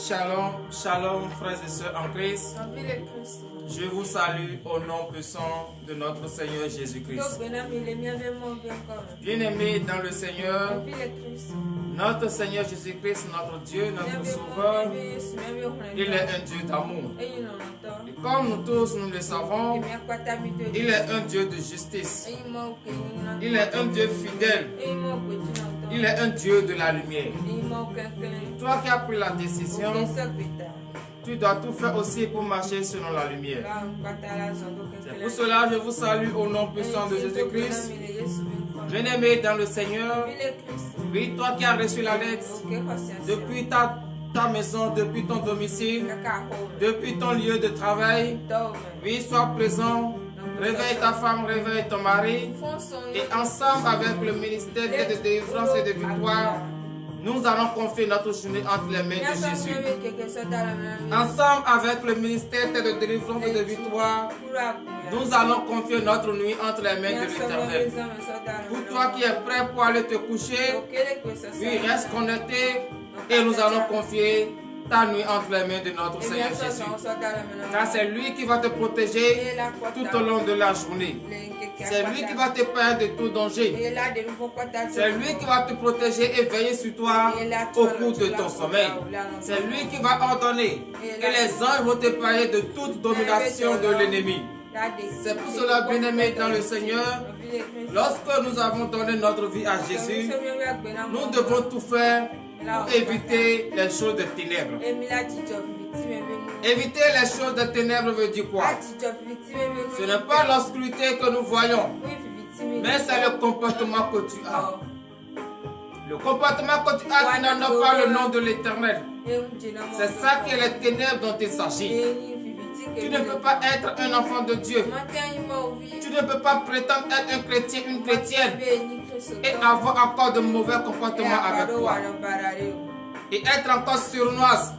Shalom, shalom frères et sœurs en Christ. Je vous salue au nom puissant de notre Seigneur Jésus-Christ. Bien-aimés dans le Seigneur, notre Seigneur Jésus-Christ, notre Dieu, notre Sauveur, il est un Dieu d'amour. Et comme nous tous nous le savons, il est un Dieu de justice. Il est un Dieu fidèle. Il est un Dieu de la lumière. Toi qui as pris la décision, tu dois tout faire aussi pour marcher selon la lumière. C'est pour cela que je vous salue au nom puissant de Jésus-Christ. Bien-aimé dans le Seigneur, oui, toi qui as reçu la lettre depuis ta maison, depuis ton domicile, depuis ton lieu de travail, oui, sois présent. Réveille ta femme, réveille ton mari. Et ensemble avec le ministère de délivrance et de victoire, nous allons confier notre journée entre les mains de Jésus. Ensemble avec le ministère de délivrance et de victoire, nous allons confier notre nuit entre les mains de l'Éternel. Pour toi qui es prêt pour aller te coucher, oui, reste connecté et nous allons confier ta nuit entre les mains de notre Seigneur Jésus. Car c'est lui qui va te protéger tout au long de la journée. C'est lui qui va te perdre de tout danger. C'est lui qui va te protéger et veiller sur toi au cours de ton sommeil. C'est lui qui va ordonner et les anges vont te payer de toute domination de l'ennemi. C'est pour cela, bien-aimés dans le Seigneur, lorsque nous avons donné notre vie à Jésus, nous devons tout faire pour éviter les choses de ténèbres. Éviter les choses de ténèbres veut dire quoi? Ce n'est pas l'obscurité que nous voyons, mais c'est le comportement que tu as. Le comportement que tu as qui n'en a pas le nom de l'Éternel. C'est ça qui est les ténèbres dont il s'agit. Tu ne peux pas être un enfant de Dieu. Tu ne peux pas prétendre être un chrétien, une chrétienne et avoir encore de mauvais comportements avec toi. Et être encore sournoise.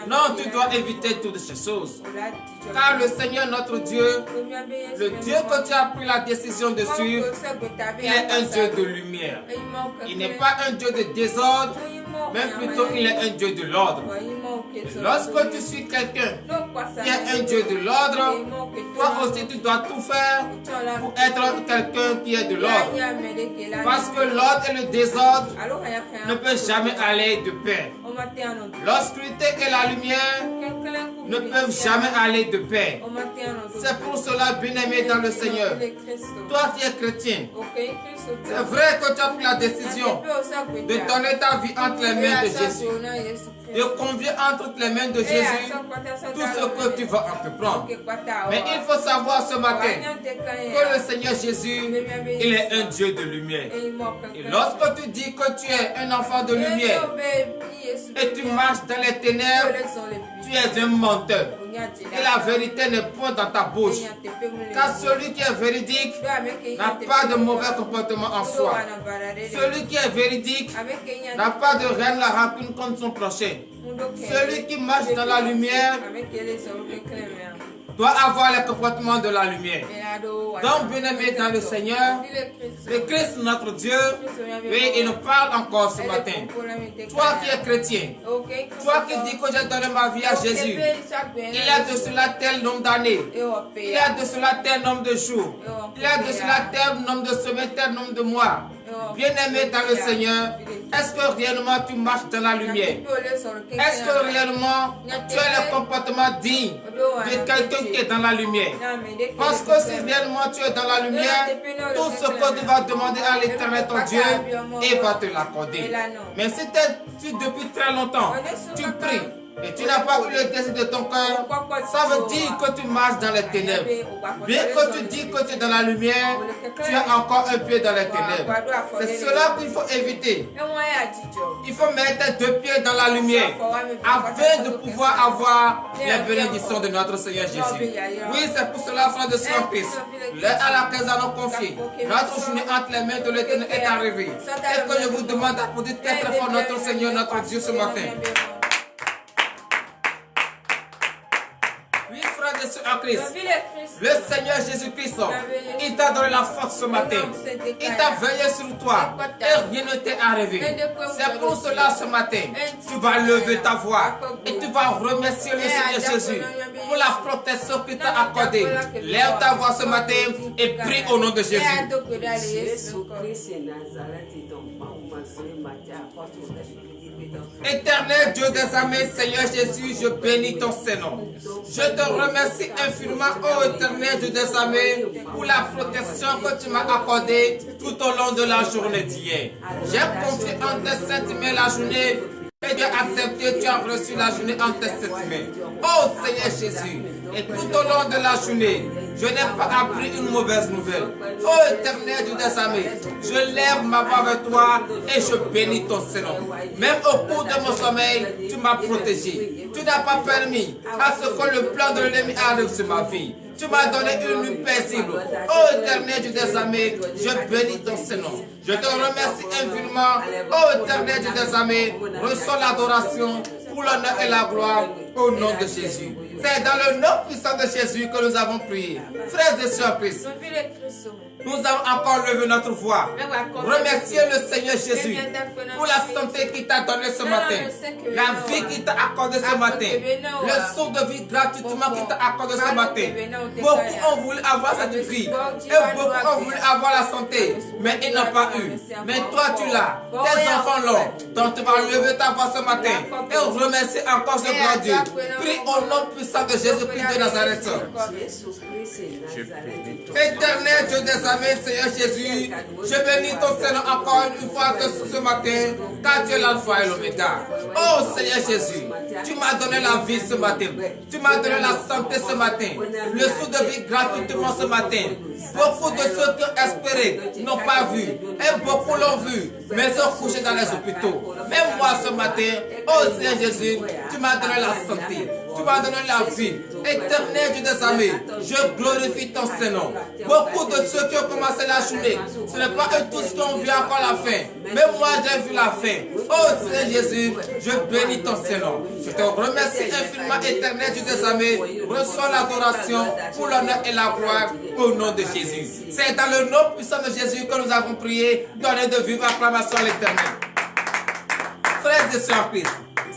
Non, tu dois éviter toutes ces choses. Car le Seigneur notre Dieu, le Dieu que tu as pris la décision de suivre, il est un Dieu de lumière. Il n'est pas un Dieu de désordre, mais plutôt il est un Dieu de l'ordre. Lorsque tu suis quelqu'un qui est un Dieu de l'ordre, toi aussi tu dois tout faire pour être quelqu'un qui est de l'ordre. Parce que l'ordre et le désordre ne peuvent jamais aller de pair. L'obscurité et la lumière ne peuvent jamais aller de pair. C'est pour cela, bien-aimé dans le Seigneur, toi qui es chrétien, c'est vrai que tu as pris la décision de donner ta vie entre les mains de Jésus, de convier entre les mains de Jésus tout ce que tu vas entreprendre. Mais il faut savoir ce matin que le Seigneur Jésus, il est un Dieu de lumière. Et lorsque tu dis que tu es un enfant de lumière et tu marches dans les ténèbres, tu es un menteur. Et la vérité n'est point dans ta bouche. Car celui qui est véridique n'a pas de mauvais comportement en soi. Celui qui est véridique n'a pas de reine la rancune contre son prochain. Celui qui marche dans la lumière doit avoir le comportement de la lumière. Donc, bien-aimé dans le Seigneur, le Christ notre Dieu, oui, il nous parle encore ce matin. Toi qui es chrétien, toi qui dis que j'ai donné ma vie à Jésus, il y a de cela tel nombre d'années, il y a de cela tel nombre de jours, il y a de cela tel nombre de semaines, tel nombre de mois. Bien-aimé dans le Seigneur, est-ce que réellement tu marches dans la lumière? Est-ce que réellement tu as le comportement digne de quelqu'un qui est dans la lumière? Parce que si réellement tu es dans la lumière, tout ce que tu vas demander à l'Éternel ton Dieu, il va te l'accorder. Mais si depuis très longtemps tu pries et tu n'as pas eu le désir de ton cœur, ça veut dire que tu marches dans les ténèbres. Bien que tu dis que tu es dans la lumière, tu as encore un pied dans les ténèbres. C'est cela qu'il faut éviter. Il faut mettre deux pieds dans la lumière afin de pouvoir avoir les bénédictions de notre Seigneur Jésus. Oui, c'est pour cela, frère de Saint Christ, l'heure à laquelle nous allons confier notre journée entre les mains de l'Éternel est arrivée. Et que je vous demande d'applaudir très très fort notre Seigneur, notre Dieu ce matin. et sœurs en Christ, le Seigneur Jésus-Christ, il t'a donné la force ce matin. Il t'a veillé sur toi et rien ne t'est arrivé. C'est pour cela ce matin, tu vas lever ta voix et tu vas remercier le Seigneur Jésus pour la protection qu'il t'a accordée. Lève ta voix ce matin et prie au nom de Jésus. Éternel Dieu des armées, Seigneur Jésus, je bénis ton Saint-Nom. Je te remercie infiniment, ô éternel Dieu des armées, pour la protection que tu m'as accordée tout au long de la journée d'hier. J'ai confié en tes saintes mains la journée et tu as accepté, tu as reçu la journée en tes saintes mains. Ô Seigneur Jésus, et tout au long de la journée, je n'ai pas appris une mauvaise nouvelle. Ô éternel Dieu des armées, je lève ma voix vers toi et je bénis ton Saint-Nom. Même au cours de mon sommeil, tu m'as protégé. Tu n'as pas permis à ce que le plan de l'ennemi arrive sur ma vie. Tu m'as donné une nuit paisible. Ô éternel Dieu des armées, je bénis ton Saint-Nom. Je te remercie infiniment. Ô éternel Dieu des armées, reçois l'adoration pour l'honneur et la gloire au nom de Jésus. C'est dans le nom puissant de Jésus que nous avons prié. Frères et sœurs Christ, nous avons encore levé notre voix. Remercier le Seigneur Jésus pour la santé qu'il t'a donnée ce matin, la vie qu'il t'a accordée ce matin, le saut de vie gratuitement qu'il t'a accordé ce matin. Beaucoup ont voulu avoir cette vie et beaucoup ont voulu avoir la santé, mais ils n'ont pas eu. Mais toi tu l'as, tes enfants l'ont. Donc tu vas lever ta voix ce matin et remercier encore ce grand Dieu. Prie au nom puissant de Jésus-Christ de Nazareth. Éternel Dieu des armées, Seigneur Jésus, je bénis ton Seigneur encore une fois ce matin, car tu es l'alpha et l'oméga. Oh Seigneur Jésus, tu m'as donné la vie ce matin, tu m'as donné la santé ce matin, le sou de vie gratuitement ce matin. Beaucoup de ceux qui ont espéré n'ont pas vu, et beaucoup l'ont vu, mais sont couchés dans les hôpitaux. Même moi ce matin, oh Seigneur Jésus, tu m'as donné la santé, tu m'as donné la vie. Éternel Dieu des armées, je glorifie ton Saint-Nom. Beaucoup de ceux qui ont commencé la journée, ce n'est pas eux tous qui ont vu encore la fin, mais moi j'ai vu la fin. Oh Seigneur Jésus, je bénis ton Saint-Nom. Je te remercie infiniment, éternel Dieu des armées. Reçois l'adoration pour l'honneur et la gloire au nom de Jésus. C'est dans le nom puissant de Jésus que nous avons prié. Donnez de vivre acclamation à l'Éternel. Frères et sœurs en Christ,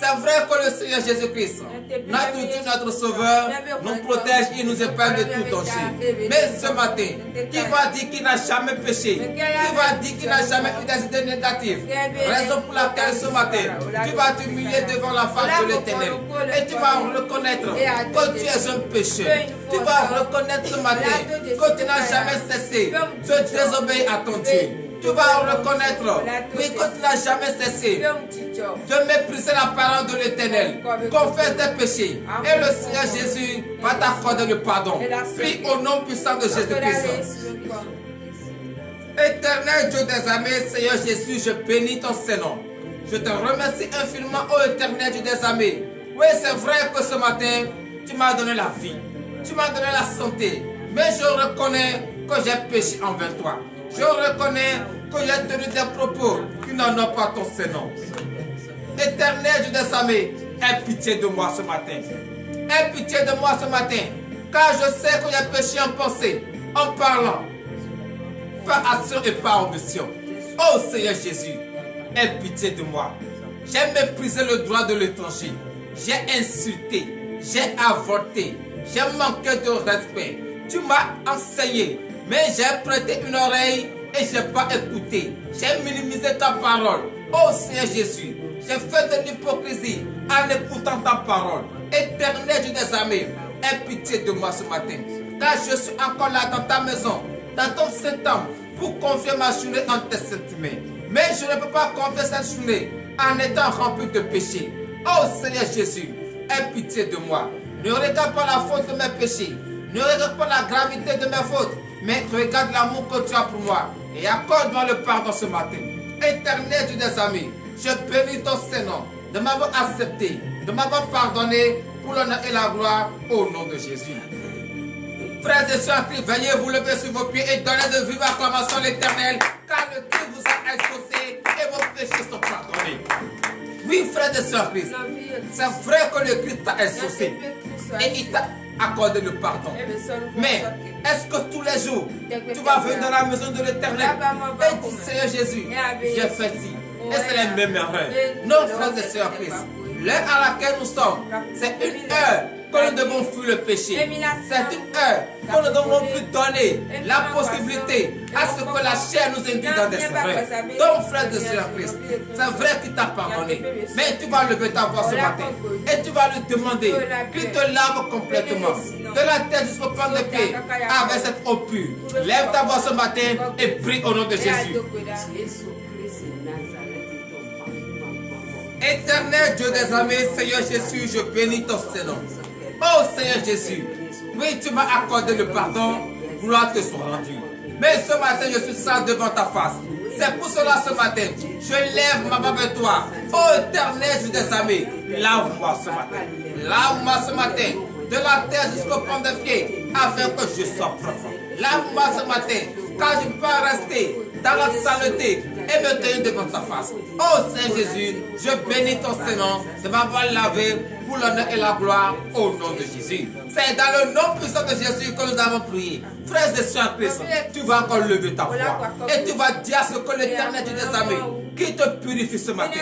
c'est vrai que le Seigneur Jésus-Christ, notre Dieu, notre Sauveur, nous protège et nous épargne de tout danger. Mais ce matin, qui va dire qu'il n'a jamais péché, qui va dire qu'il n'a jamais eu des idées négatives, raison pour laquelle ce matin, tu vas t'humilier devant la face de l'Éternel et tu vas reconnaître que tu es un pécheur. Tu vas reconnaître ce matin que tu n'as jamais cessé de désobéir à ton Dieu. Tu vas reconnaître, oui, que tu n'as jamais cessé de mépriser la parole de l'Éternel. Confesse tes péchés et le Seigneur Jésus va t'accorder le pardon. Prie au nom puissant de Jésus-Christ. Éternel Dieu des armées, Seigneur Jésus, je bénis ton Saint-Nom. Je te remercie infiniment, ô éternel Dieu des armées. Oui, c'est vrai que ce matin, tu m'as donné la vie, tu m'as donné la santé, mais je reconnais que j'ai péché envers toi. Je reconnais que j'ai tenu des propos qui n'en ont pas ton Saint-Nom. Éternel Dieu des armées, aie pitié de moi ce matin. Aie pitié de moi ce matin, car je sais que j'ai péché en pensée, en parlant, par action et par omission. Oh Seigneur Jésus, aie pitié de moi. J'ai méprisé le droit de l'étranger. J'ai insulté, j'ai avorté, j'ai manqué de respect. Tu m'as enseigné, mais j'ai prêté une oreille et je n'ai pas écouté. J'ai minimisé ta parole. Oh Seigneur Jésus, j'ai fait de l'hypocrisie en écoutant ta parole. Éternel Dieu des armées, aie pitié de moi ce matin. Car je suis encore là dans ta maison, dans ton Saint-Homme, pour confier ma journée en tes saintes mains. Mais je ne peux pas confier cette journée en étant rempli de péché. Oh Seigneur Jésus, aie pitié de moi. Ne regarde pas la faute de mes péchés. Ne regarde pas la gravité de mes fautes. Mais regarde l'amour que tu as pour moi. Et accorde-moi le pardon ce matin. Éternel Dieu des armées, je bénis ton Saint-Nom de m'avoir accepté, de m'avoir pardonné pour l'honneur et la gloire au nom de Jésus. Frères et sœurs, veuillez vous lever sur vos pieds et donner de vive acclamation à l'Éternel, car le Christ vous a exaucé et vos péchés sont pardonnés. Oui, frères et sœurs, c'est vrai que le Christ t'a exaucé et accorder le pardon. Mais est-ce que tous les jours, tu vas venir dans la maison de l'Éternel et dire, Seigneur Jésus, j'ai fait ci. Et c'est les mêmes erreurs. Nos frères et sœurs Christ, l'heure à laquelle nous sommes, c'est une heure que nous devons fuir le péché. C'est une heure que nous devons plus donner la possibilité à ce que la chair nous induit dans des erreurs. Donc, frère de sœur Christ, c'est vrai qu'il t'a pardonné, mais tu vas lever ta voix ce matin et tu vas lui demander qu'il te lave complètement, de la tête jusqu'au point de pied, avec cette eau pure. Lève ta voix ce matin et prie au nom de Jésus. Éternel Dieu des armées, Seigneur Jésus, je bénis ton Saint-Nom. Oh Seigneur Jésus, oui, tu m'as accordé le pardon, gloire te soit rendue. Mais ce matin, je suis sale devant ta face. C'est pour cela ce matin, je lève ma main vers toi. Oh Éternel Dieu des armées, lave-moi ce matin. Lave-moi ce matin, de la terre jusqu'au point de pied, afin que je sois propre. Lave-moi ce matin, car je peux rester dans la saleté et me tenir devant ta face. Oh Saint Jésus, je bénis ton Saint-Nom de m'avoir lavé pour l'honneur et la gloire au nom de Jésus. C'est dans le nom puissant de Jésus que nous avons prié. Frères et sœurs Christ, tu vas encore lever ta voix et tu vas dire ce que l'Éternel Dieu des armées qui te purifie ce matin.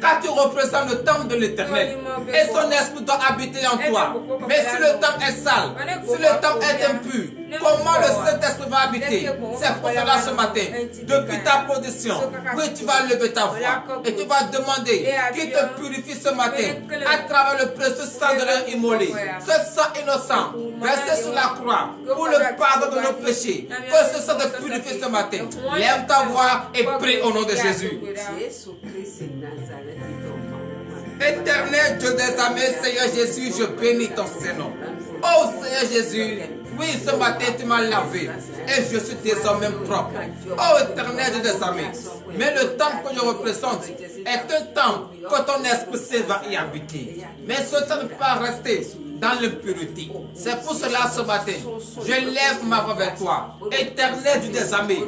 Car tu représentes le temple de l'Éternel et son esprit doit habiter en toi. Mais si le temple est sale, si le temple est impur, comment le Saint-Esprit va habiter? C'est pour cela ce matin, depuis ta position, oui, tu vas lever ta voix et tu vas demander qu'il te purifie ce matin à travers le précieux sang de l'un immolé. Ce sang innocent, versé sur la croix pour le pardon de nos péchés. Que ce sang te purifie ce matin. Lève ta voix et prie au nom de Jésus. Éternel Dieu des armées, Seigneur Jésus, je bénis ton Saint-Nom. Oh Seigneur Jésus, oui, ce matin tu m'as lavé et je suis désormais propre. Oh Éternel Dieu des armées, mais le temple que je représente est un temple que ton Esprit Saint va y habiter. Mais ce temps ne peut pas rester dans l'impureté. C'est pour cela ce matin, je lève ma voix vers toi. Éternel Dieu des armées,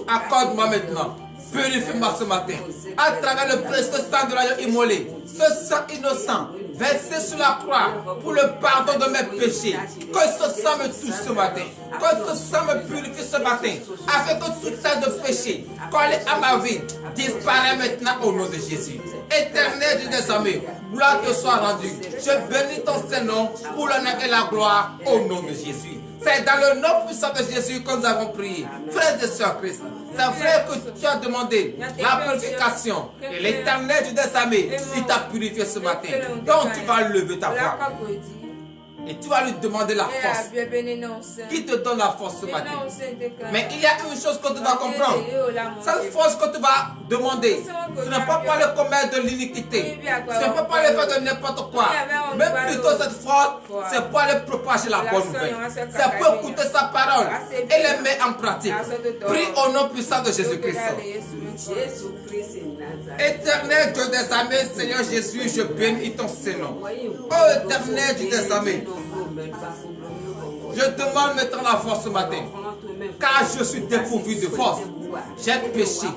accorde-moi maintenant. Purifie-moi ce matin, à travers le précieux sang de l'agneau immolé, ce sang innocent, versé sur la croix pour le pardon de mes péchés. Que ce sang me touche ce matin, que ce sang me purifie ce matin, afin que toute tas de péché collé à ma vie disparaît maintenant au nom de Jésus. Éternel Dieu des armées, gloire te soit rendue. Je bénis ton Saint-Nom pour l'honneur et la gloire au nom de Jésus. C'est dans le nom puissant de Jésus que nous avons prié. Frères et sœurs Christ, c'est vrai que tu as demandé la purification et l'Éternel Dieu des armées, il t'a purifié ce matin. Donc tu vas lever ta voix et tu vas lui demander la force. Qui te donne la force ce matin? Mais il y a une chose que tu dois comprendre. Cette force que tu vas demander, ce n'est pas pour le commettre de l'iniquité. Ce n'est pas pour le faire de n'importe quoi. Mais plutôt cette force, c'est pour aller propager la bonne nouvelle. C'est pour écouter sa parole et les mettre en pratique. Prie au nom puissant de Jésus-Christ. Éternel Dieu des armées, Seigneur Jésus, je bénis ton Saint-Nom. Oh Éternel Dieu des armées, je demande maintenant la force ce matin, car je suis dépourvu de force. J'ai péché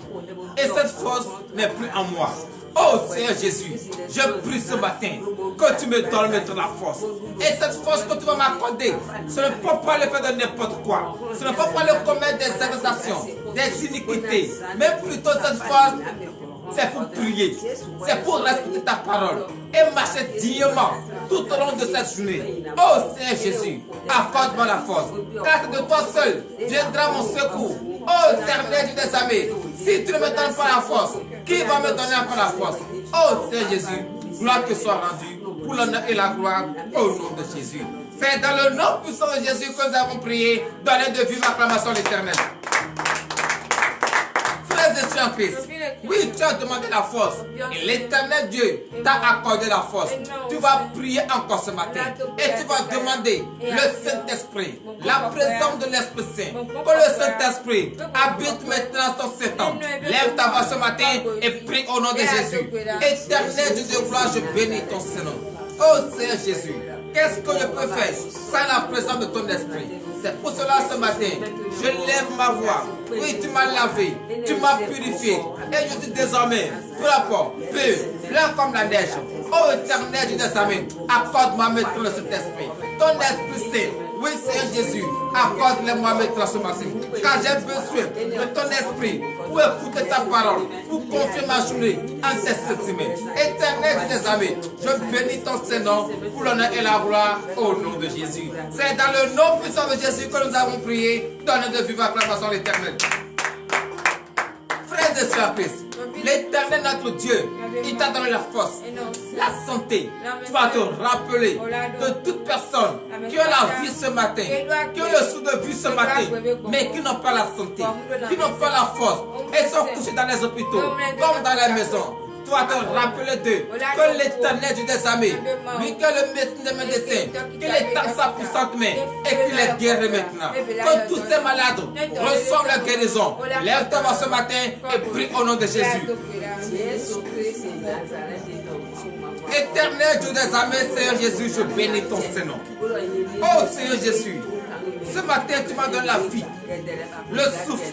et cette force n'est plus en moi. Oh Seigneur Jésus, je prie ce matin que tu me donnes maintenant la force. Et cette force que tu vas m'accorder, ce n'est pas pour le faire de n'importe quoi. Ce n'est pas pour le commettre des exaltations, des iniquités. Mais plutôt cette force, c'est pour prier. C'est pour respecter ta parole et marcher dignement tout au long de cette journée. Oh Seigneur Jésus, accorde-moi la force. Car c'est de toi seul viendra mon secours. Oh Éternel Dieu des armées, si tu ne me donnes pas la force, qui va me donner encore la force? Oh Seigneur Jésus, gloire te soit rendue pour l'honneur et la gloire au nom de Jésus. C'est dans le nom puissant de Jésus que nous avons prié. Donnez de vive acclamation à l'Éternel. Frères et sœurs en Christ, oui, tu as demandé la force et l'Éternel Dieu t'a accordé la force. Tu vas prier encore ce matin et tu vas demander le Saint-Esprit, la présence de l'Esprit Saint, que le Saint-Esprit habite maintenant ton Satan. Lève ta voix ce matin et prie au nom de Jésus. Éternel Dieu de gloire, je bénis ton Seigneur. Oh Seigneur Jésus, qu'est-ce que je peux faire sans la présence de ton Esprit? C'est pour cela ce matin, je lève ma voix. Oui, tu m'as lavé, tu m'as purifié. Et je dis désormais, peu importe, peu, blanc comme la neige. Oh éternel Dieu des armées, accorde-moi maintenant le Saint-Esprit, ton Esprit Saint. Oui, Seigneur Jésus, accorde-le-moi maintenant ce matin, car j'ai besoin de ton esprit pour écouter ta parole, pour confier ma journée en tes sentiments. Éternel Dieu des armées, je bénis ton Saint-Nom pour l'honneur et la gloire au nom de Jésus. C'est dans le nom puissant de Jésus que nous avons prié. Donne de vivre acclamation à l'Éternel. Frères et sœurs Christ, l'Éternel notre Dieu, il t'a donné la force, la santé. Tu vas te rappeler de toute personne qui a la vie ce matin, qui a le sou de vie ce matin, mais qui n'ont pas la santé, qui n'ont pas la force, et sont couchés dans les hôpitaux, comme dans les maisons. Tu vas te rappeler d'eux, que l'Éternel Dieu des armées, lui que le médecin des médecins, qu'il est dans sa puissante main et qu'il est guéri maintenant. Que tous ces malades reçoivent la guérison. Lève-toi ce matin et prie au nom de Jésus. Éternel Dieu des armées, Seigneur Jésus, je bénis ton Saint-Nom. Oh Seigneur Jésus, ce matin tu m'as donné la vie, le souffle,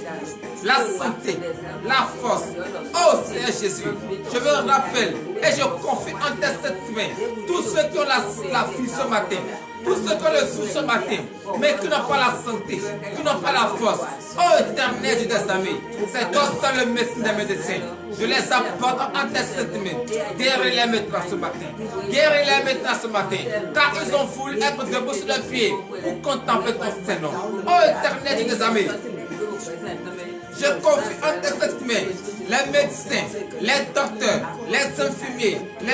la santé, la force. Oh Seigneur Jésus, je me rappelle et je confie en tes sept mains tous ceux qui ont la vie ce matin, tous ceux qui ont le souffle ce matin, mais qui n'ont pas la santé, qui n'ont pas la force. Oh éternel Dieu des armées, c'est toi seul le médecin des médecins. Je les apporte en tes sept mains. Guéris-les maintenant ce matin. Guéris-les maintenant ce matin. Car ils ont voulu être debout sur leurs pieds pour contempler ton Saint-Nom. Oh éternel Dieu des armées, je confie en tes sept mains les médecins, les docteurs, les infirmiers, les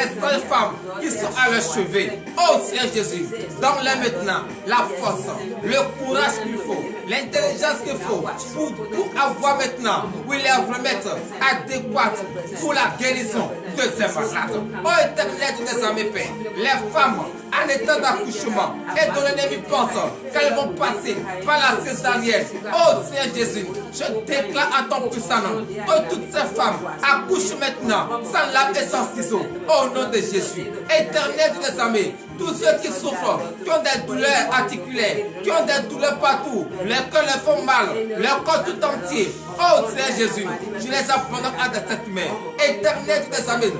femmes qui sont à leur chevet. Oh Seigneur Jésus, donne-les maintenant la force, le courage qu'il faut, l'intelligence qu'il faut pour avoir maintenant, oui, les remettre adéquates pour la guérison de ces malades. Oh éternel des armées, Père, les femmes en état d'accouchement et dont l'ennemi pense qu'elles vont passer par la césarienne. Oh Seigneur Jésus, je déclare à ton puissant nom que toutes ces femmes accouchent maintenant sans lame et sans ciseaux. Au nom de Jésus, éternel des armées, tous ceux qui souffrent, qui ont des douleurs articulaires, qui ont des douleurs partout, les cœurs leur font mal, leur corps tout entier. Oh Seigneur Jésus, je les abandonne à cette main. Éternel des armées,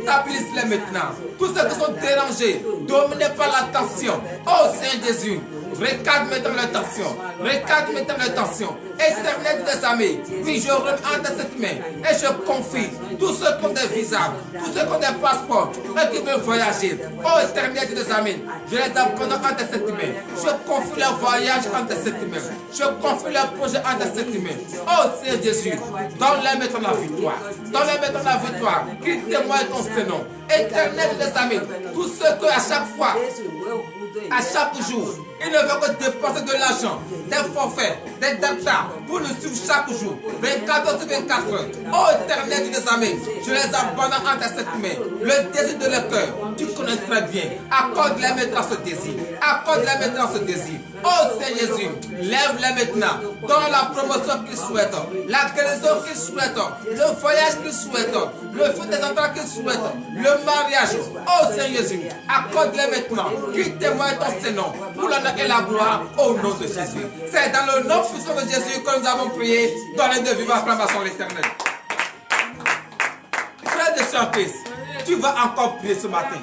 stabilise-les maintenant. Tous ceux qui sont dérangés, dominés par la tension. Oh Seigneur Jésus, recadre maintenant la tension. Recadre maintenant la tension. Éternel des armées, oui, je remets en cette main et je confie tous ceux qui ont des visas, tous ceux qui ont des passeports et qui veulent voyager. Oh éternel des armées, je les abandonne en cette main. Je confie leur voyage en cette main. Je confie leur projet en cette main. Oh Seigneur Jésus, donne-leur maintenant la victoire. Donne-leur maintenant la victoire. Qu'ils témoignent ton Saint-Nom. Éternel des armées, tous ceux que à chaque fois, à chaque jour, ils ne veulent que dépenser de l'argent, des forfaits, des data pour nous suivre chaque jour, 24 heures sur 24 heures. Oh éternel des armées, je les abandonne entre cette main. Le désir de leur cœur, tu connais très bien. Accorde-les maintenant ce désir. Accorde-les maintenant ce désir. Oh Seigneur Jésus, lève-les maintenant. Donne la promotion qu'ils souhaitent, la guérison qu'ils souhaitent, le voyage qu'ils souhaitent, le feu des enfants qu'ils souhaitent, le mariage. Oh Seigneur Jésus, accorde-les maintenant. Qu'ils témoignent ton Saint-Nom pour l'honneur et la gloire au nom de Jésus. C'est dans le nom puissant de Jésus que nous avons prié. Donnez de vivre acclamation à l'Éternel. Frère de surprise, tu vas encore prier ce matin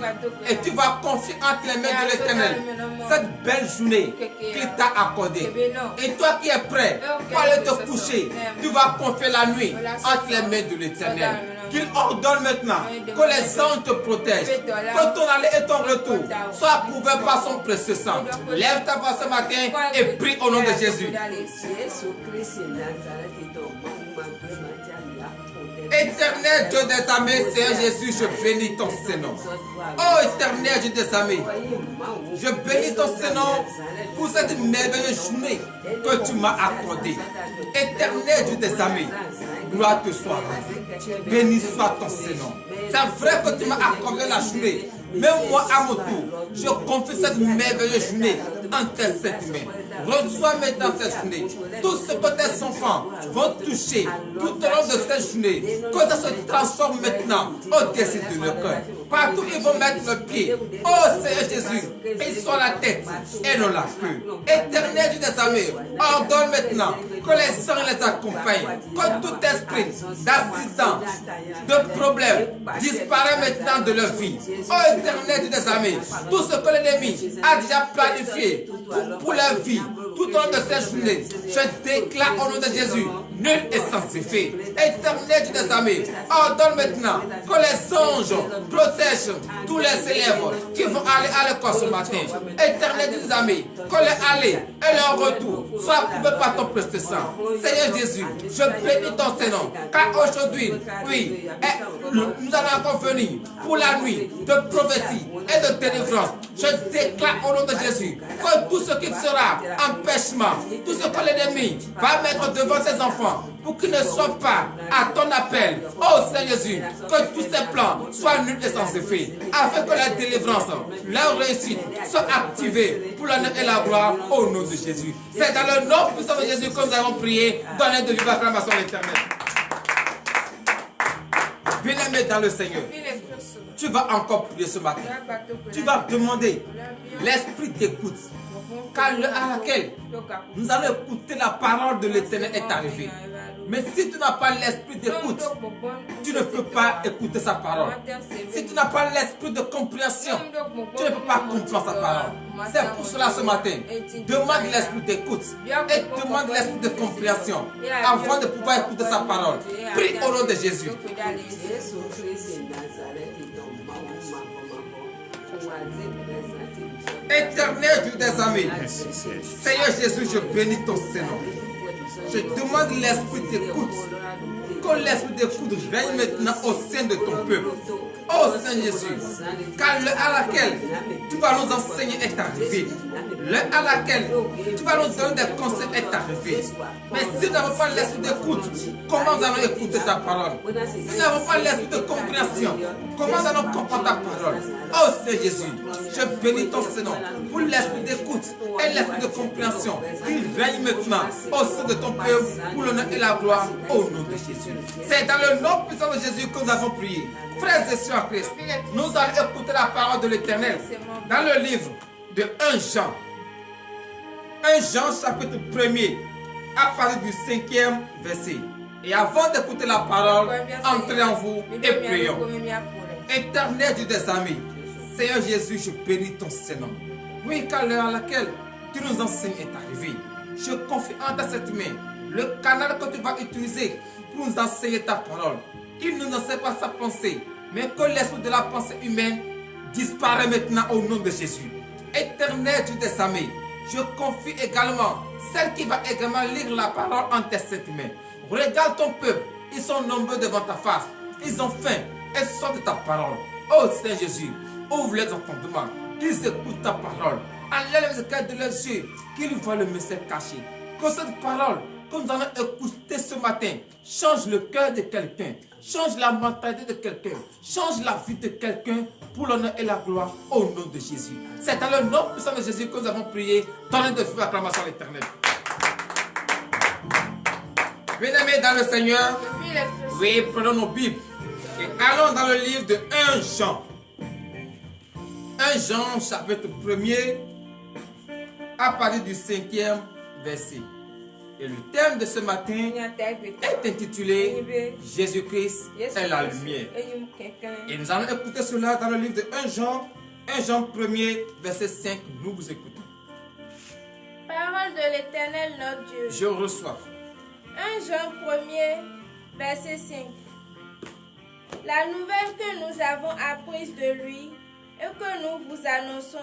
et tu vas confier entre les mains de l'Éternel cette belle journée qu'il t'a accordée. Et toi qui es prêt pour aller te coucher, tu vas confier la nuit entre les mains de l'Éternel. Qu'il ordonne maintenant que les anges te protègent, que ton aller et ton retour soient couverts par son précieux sang. Lève ta voix ce matin et prie au nom de Jésus. Éternel Dieu des armées, Seigneur Jésus, je bénis ton Saint-Nom. Oh éternel Dieu des armées, je bénis ton Saint-Nom pour cette merveilleuse journée que tu m'as accordée. Éternel Dieu des armées, gloire te soit. Béni soit ton Saint-Nom. C'est vrai que tu m'as accordé la journée. Mais moi, à mon tour, je confie cette merveilleuse journée en tes sept mains. reçois maintenant cette journée tout ce que tes enfants vont toucher tout au long de cette journée. Que ça se transforme maintenant au-dessus de leur cœur. Partout ils vont mettre le pied. Oh Seigneur Jésus, ils sont la tête et non la queue. Éternel Dieu des armées, ordonne maintenant que les anges les accompagnent. Que tout esprit d'accident, de problème disparaît maintenant de leur vie. Oh Éternel Dieu des armées, tout ce que l'ennemi a déjà planifié pour leur vie, tout au long de cette journée, je déclare au nom de Jésus, nul est sans effet. Éternel Dieu des armées, ordonne maintenant que les anges protègent tous les élèves qui vont aller à l'école ce matin. Éternel Dieu des armées, que les aller et leur retour soient couverts par ton précieux sang. Seigneur Jésus, je bénis ton Seigneur, car aujourd'hui, oui, nous allons encore venir pour la nuit de prophétie et de délivrance. Je déclare au nom de Jésus que tout ce qui sera empêchement, tout ce que l'ennemi va mettre devant ses enfants pour qu'ils ne soient pas à ton appel, oh Seigneur Jésus, que tous ces plans soient nuls et sans effet, afin que la délivrance, leur réussite soit activée pour l'honneur et la gloire au nom de Jésus. C'est dans le nom puissant de Jésus que nous avons prié, donnez de vive acclamation à l'Éternel. Bien-aimé dans le Seigneur, tu vas encore prier ce matin. Tu vas demander l'esprit d'écoute, car l'heure à laquelle nous allons écouter la parole de l'Éternel est arrivée. Mais si tu n'as pas l'esprit d'écoute, tu ne peux pas écouter sa parole. Si tu n'as pas l'esprit de compréhension, tu ne peux pas comprendre sa parole. C'est pour cela ce matin, demande l'esprit d'écoute et demande l'esprit de compréhension avant de pouvoir écouter sa parole. Prie au nom de Jésus. Éternel Dieu des armées, Seigneur Jésus, je bénis ton Seigneur. Je demande l'esprit d'écoute. Que l'esprit d'écoute règne maintenant au sein de ton peuple. Oh Seigneur Jésus, car l'heure à laquelle tu vas nous enseigner est arrivée. L'heure à laquelle tu vas nous donner des conseils est arrivée. Mais si nous n'avons pas l'esprit d'écoute, comment nous allons écouter ta parole? Si nous n'avons pas l'esprit de compréhension, comment nous allons comprendre ta parole? Oh Seigneur Jésus, je bénis ton Seigneur pour l'esprit d'écoute et l'esprit de compréhension qui règne maintenant au sein de ton peuple pour l'honneur et la gloire au nom de Jésus. C'est dans le nom puissant de Jésus que nous avons prié. Frères et sœurs en Christ, nous allons écouter la parole de l'Éternel dans le livre de 1 Jean. 1 Jean chapitre 1er à partir du 5e verset. Et avant d'écouter la parole, entrez en vous et prions. Éternel Dieu des armées, Seigneur Jésus, je bénis ton Seigneur. Oui, car l'heure à laquelle tu nous enseignes est arrivée. Je confie en ta cette main le canal que tu vas utiliser pour nous enseigner ta parole. Il ne nous enseigne pas sa pensée, mais que l'esprit de la pensée humaine disparaît maintenant au nom de Jésus. Éternel Dieu des armées, je confie également celle qui va également lire la parole en tes saintes mains. Regarde ton peuple, ils sont nombreux devant ta face. Ils ont faim et soif de ta parole. Oh Seigneur Jésus, ouvre les entendements, qu'ils écoutent ta parole. Enlève les écailles de leurs yeux, qu'ils voient le message caché. Que cette parole que nous allons écouter ce matin change le cœur de quelqu'un, change la mentalité de quelqu'un, change la vie de quelqu'un pour l'honneur et la gloire au nom de Jésus. C'est dans le nom puissant de Jésus que nous avons prié. Donnez de vive acclamation à l'Éternel. Bien-aimés dans le Seigneur, oui, prenons nos Bibles et allons dans le livre de 1 Jean. 1 Jean, chapitre 1er, à partir du 5e verset. Et le thème de ce matin est intitulé Jésus-Christ est la lumière. Et nous allons écouter cela dans le livre de 1 Jean 1er, verset 5. Nous vous écoutons. Parole de l'Éternel notre Dieu. Je reçois. 1 Jean 1er, verset 5. La nouvelle que nous avons apprise de lui et que nous vous annonçons,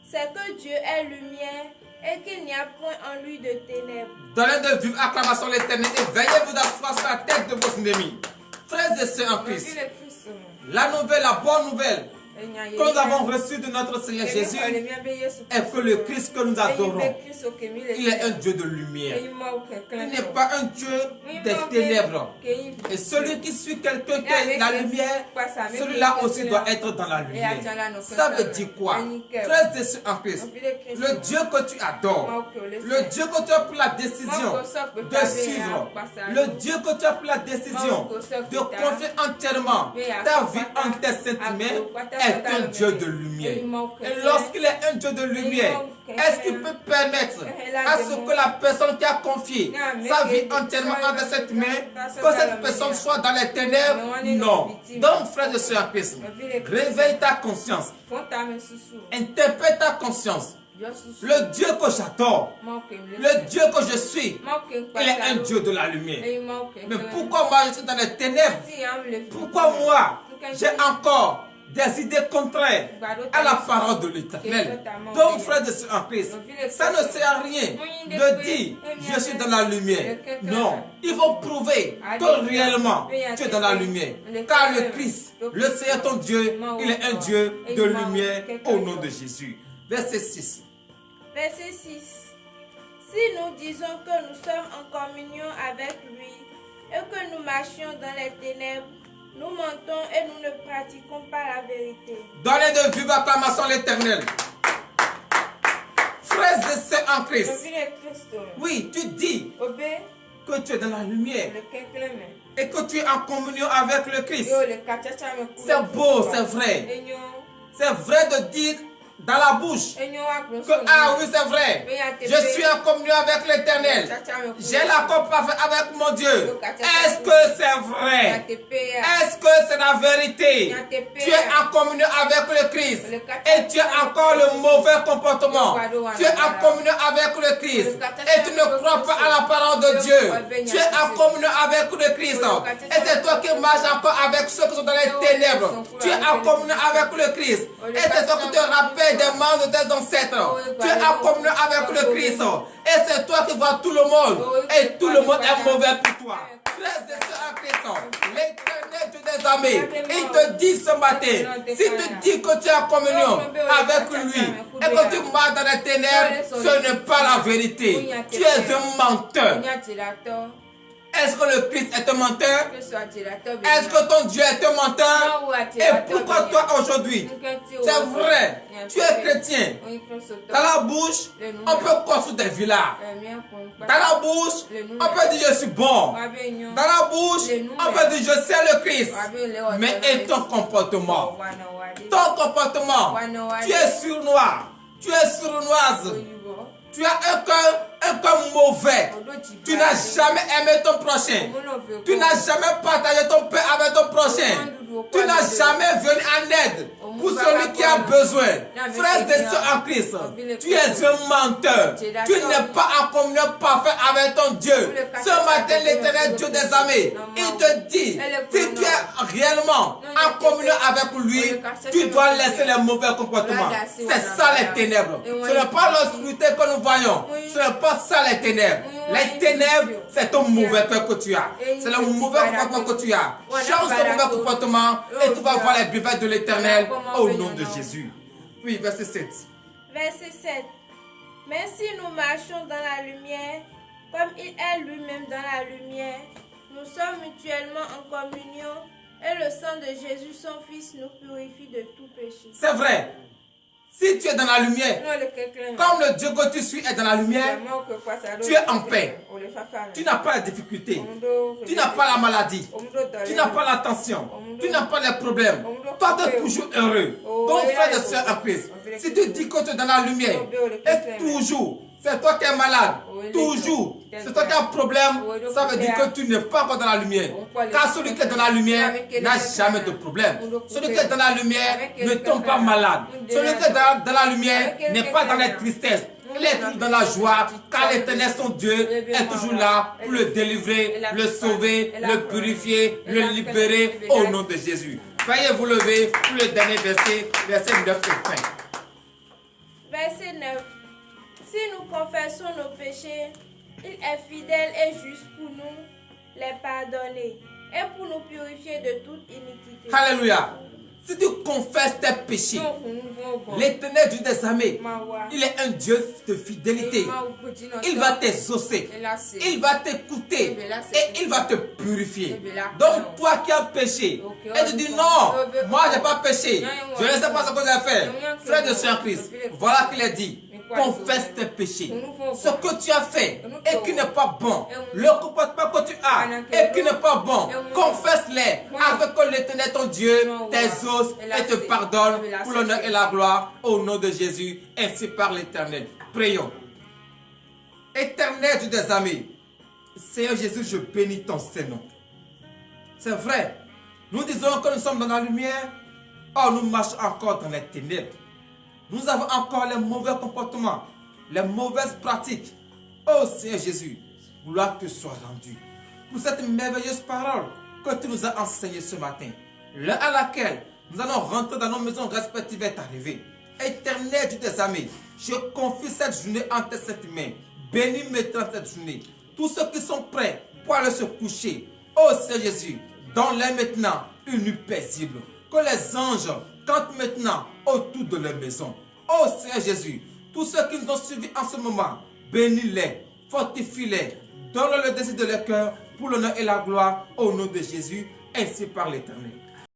c'est que Dieu est lumière et qu'il n'y a point en lui de ténèbres. Donnez de vive acclamation à l'Éternel et veillez vous asseoir sur la tête de vos ennemis. Frères et sœurs en Christ, la nouvelle, la bonne nouvelle que nous avons reçu de notre Seigneur Jésus est que le Christ que nous adorons, il est un Dieu de lumière. Il n'est pas un Dieu des ténèbres. Et celui qui suit quelqu'un qui est la lumière, celui-là aussi doit être dans la lumière. Ça veut dire quoi? Frères et sœurs en Christ, le Dieu que tu adores, le Dieu que tu as pris la décision de suivre, le Dieu que tu as pris la décision de confier entièrement ta vie en tes saintes mains est un Dieu de lumière. Et lorsqu'il est un Dieu de lumière, est-ce qu'il peut permettre à ce que la personne qui a confié sa vie entièrement entre cette main, que cette personne soit dans les ténèbres? Non. Donc, frères et sœurs en Christ, réveille ta conscience, interpelle ta conscience. Le Dieu que j'adore, le Dieu que je suis, il est un Dieu de la lumière. Mais pourquoi moi je suis dans les ténèbres? Pourquoi moi j'ai encore des idées contraires à la parole de l'Éternel? Donc, frères et sœurs en Christ, ça ne sert à rien de dire je suis dans la lumière. Non, il faut prouver que réellement tu es dans la lumière. Car le Christ, le Seigneur ton Dieu, il est un Dieu de lumière au nom de Jésus. Verset 6. Verset 6. Si nous disons que nous sommes en communion avec lui et que nous marchions dans les ténèbres, nous mentons et nous ne pratiquons pas la vérité. Donnez de vive acclamation à l'Éternel. Frères et sœurs en Christ. Oui, tu dis que tu es dans la lumière et que tu es en communion avec le Christ. C'est beau, c'est vrai. C'est vrai de dire dans la bouche que ah oui c'est vrai, je suis en communion avec l'Éternel, j'ai l'accord parfait avec mon Dieu. Est-ce que c'est vrai? Est-ce que c'est la vérité? Tu es en communion avec le Christ et tu as encore le mauvais comportement. Tu es en communion avec le Christ et tu ne crois pas à la parole de Dieu. Tu es en communion avec le Christ et c'est toi qui marches encore avec ceux qui sont dans les ténèbres. Tu es en communion avec le Christ et c'est toi qui te rappelles des membres de tes ancêtres. Tu es en communion avec le Christ et c'est toi qui vois tout le monde et tout le monde est mauvais pour toi. Frères et sœurs en Christ, l'Éternel Dieu des armées, il te dit ce matin, si tu dis que tu es en communion avec lui et que tu marches dans les ténèbres, ce n'est pas la vérité. Tu es un menteur. Est-ce que le Christ est un menteur? Est-ce que ton Dieu est un menteur? Et pourquoi toi aujourd'hui? C'est vrai, tu es chrétien. Dans la bouche, on peut construire des villas. Dans la bouche, on peut dire je suis bon. Dans la bouche, on peut dire je sais le Christ. Mais et ton comportement? Ton comportement, tu es sournois, tu es sournoise. Tu as un cœur mauvais. Tu n'as jamais aimé ton prochain. Tu n'as jamais partagé ton pain avec ton prochain. Tu n'as jamais venu en aide pour celui qui a besoin. Frères et sœurs en Christ, tu es un menteur. Tu n'es pas en communion parfaite avec ton Dieu. Ce matin, l'Éternel Dieu des armées, il te dit, si tu es réellement en communion avec lui, tu dois laisser les mauvais comportements. C'est ça les ténèbres. Ce n'est pas l'obscurité que nous voyons. Ce n'est pas ça les ténèbres. Les ténèbres, c'est ton mauvais cœur que tu as. C'est le mauvais comportement que tu as. Change ce mauvais comportement et tu vas voir les bienfaits de l'Éternel au nom de Jésus. Oui, verset 7. Verset 7. Mais si nous marchons dans la lumière, comme il est lui-même dans la lumière, nous sommes mutuellement en communion et le sang de Jésus, son Fils, nous purifie de tout péché. C'est vrai. Si tu es dans la lumière, comme le Dieu que tu suis est dans la lumière, tu es en paix. Tu n'as pas la difficulté. Tu n'as pas la maladie. Tu n'as pas la tension. Tu n'as pas les problèmes. Toi, tu es toujours heureux. Donc, frère et sœur en Christ, si tu dis que tu es dans la lumière, et toujours, c'est toi qui es malade, toujours, c'est toi qui as un problème, ça veut dire que tu n'es pas encore dans la lumière. Car celui qui est dans la lumière n'a jamais de problème. Celui qui est dans la lumière ne tombe pas malade. Celui qui est dans la lumière n'est pas dans les tristesses. Il est toujours dans la joie, car l'Éternel, son Dieu, est toujours là pour le délivrer, le sauver, le purifier, le libérer au nom de Jésus. Veuillez vous lever pour le dernier verset, verset 9 et 5. Verset 9. Si nous confessons nos péchés, il est fidèle et juste pour nous les pardonner et pour nous purifier de toute iniquité. Alléluia. Si tu confesses tes péchés, l'Éternel Dieu des armées, il est un Dieu de fidélité. Il va t'exaucer, il va t'écouter et il va te purifier. Donc toi qui as péché, et tu dis non, moi je n'ai pas péché, je ne sais pas ce que j'ai fait. Frère de Saint-Christ, voilà qu'il a dit. Confesse tes péchés, ce que tu as fait et qui n'est pas bon, le comportement que tu as et qui n'est pas bon, confesse-les afin que l'Éternel ton Dieu t'exauce et te pardonne pour l'honneur et la gloire au nom de Jésus, ainsi par l'Éternel. Prions. Éternel Dieu des armées, Seigneur Jésus, je bénis ton Saint-Nom. C'est vrai, nous disons que nous sommes dans la lumière, or nous marchons encore dans les ténèbres. Nous avons encore les mauvais comportements, les mauvaises pratiques. Oh Seigneur Jésus, gloire te soit rendue pour cette merveilleuse parole que tu nous as enseignée ce matin, l'heure à laquelle nous allons rentrer dans nos maisons respectives est arrivée. Éternel Dieu des armées, je confie cette journée entre tes mains. Bénis maintenant cette journée. Tous ceux qui sont prêts pour aller se coucher, oh Seigneur Jésus, donne-leur maintenant une nuit paisible. Que les anges cantent maintenant autour de leur maison. Oh Seigneur Jésus, tous ceux qui nous ont suivis en ce moment, bénis-les, fortifie-les, donne-leur le désir de leur cœur pour l'honneur et la gloire au nom de Jésus, ainsi par l'Éternel.